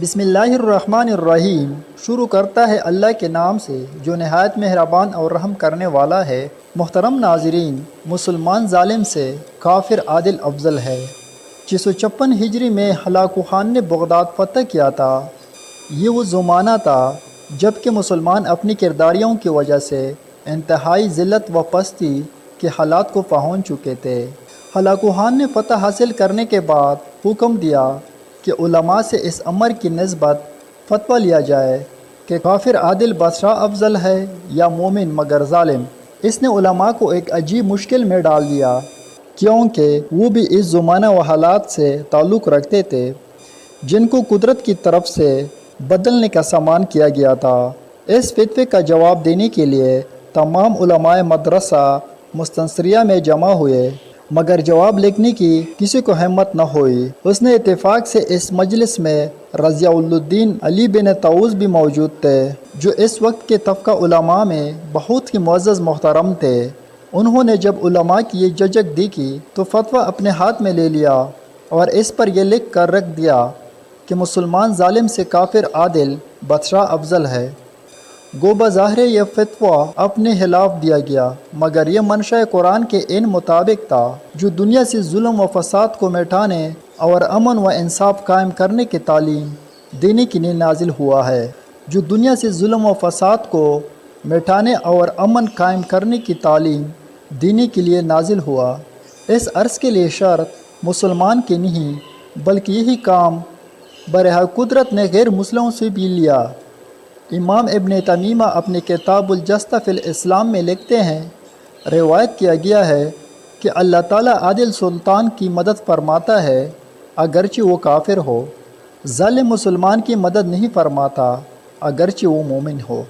بسم اللہ الرحمن الرحیم۔ شروع کرتا ہے اللہ کے نام سے جو نہایت مہربان اور رحم کرنے والا ہے۔ محترم ناظرین، مسلمان ظالم سے کافر عادل افضل ہے۔ 656 ہجری میں ہلاکو خان نے بغداد فتح کیا تھا۔ یہ وہ زمانہ تھا جب کہ مسلمان اپنی کرداریوں کی وجہ سے انتہائی ذلت و پستی کے حالات کو پہنچ چکے تھے۔ ہلاکو خان نے فتح حاصل کرنے کے بعد حکم دیا کہ علماء سے اس امر کی نسبت فتویٰ لیا جائے کہ کافر عادل بادشاہ افضل ہے یا مومن مگر ظالم۔ اس نے علماء کو ایک عجیب مشکل میں ڈال دیا، کیونکہ وہ بھی اس زمانہ و حالات سے تعلق رکھتے تھے جن کو قدرت کی طرف سے بدلنے کا سامان کیا گیا تھا۔ اس فتوے کا جواب دینے کے لیے تمام علماء مدرسہ مستنصریہ میں جمع ہوئے، مگر جواب لکھنے کی کسی کو ہمت نہ ہوئی۔ اس نے اتفاق سے اس مجلس میں رضیاء الدین علی بن طاؤس بھی موجود تھے، جو اس وقت کے طبقہ علماء میں بہت ہی معزز محترم تھے۔ انہوں نے جب علماء کی یہ ججک دیکھی تو فتویٰ اپنے ہاتھ میں لے لیا اور اس پر یہ لکھ کر رکھ دیا کہ مسلمان ظالم سے کافر عادل بادشاہ افضل ہے۔ گو بظاہر یہ فتویٰ اپنے خلاف دیا گیا، مگر یہ منشاء قرآن کے ان مطابق تھا جو دنیا سے ظلم و فساد کو مٹانے اور امن و انصاف قائم کرنے کی تعلیم دینے کے لیے نازل ہوا ہے۔ جو دنیا سے ظلم و فساد کو مٹانے اور امن قائم کرنے کی تعلیم دینے کے لیے نازل ہوا۔ اس عرض کے لیے شرط مسلمان کی نہیں بلکہ یہی کام برحق قدرت نے غیر مسلموں سے بھی لیا۔ امام ابن تیمیہ اپنی کتاب الجستہ فی الاسلام میں لکھتے ہیں، روایت کیا گیا ہے کہ اللہ تعالیٰ عادل سلطان کی مدد فرماتا ہے اگرچہ وہ کافر ہو، ظالم مسلمان کی مدد نہیں فرماتا اگرچہ وہ مومن ہو۔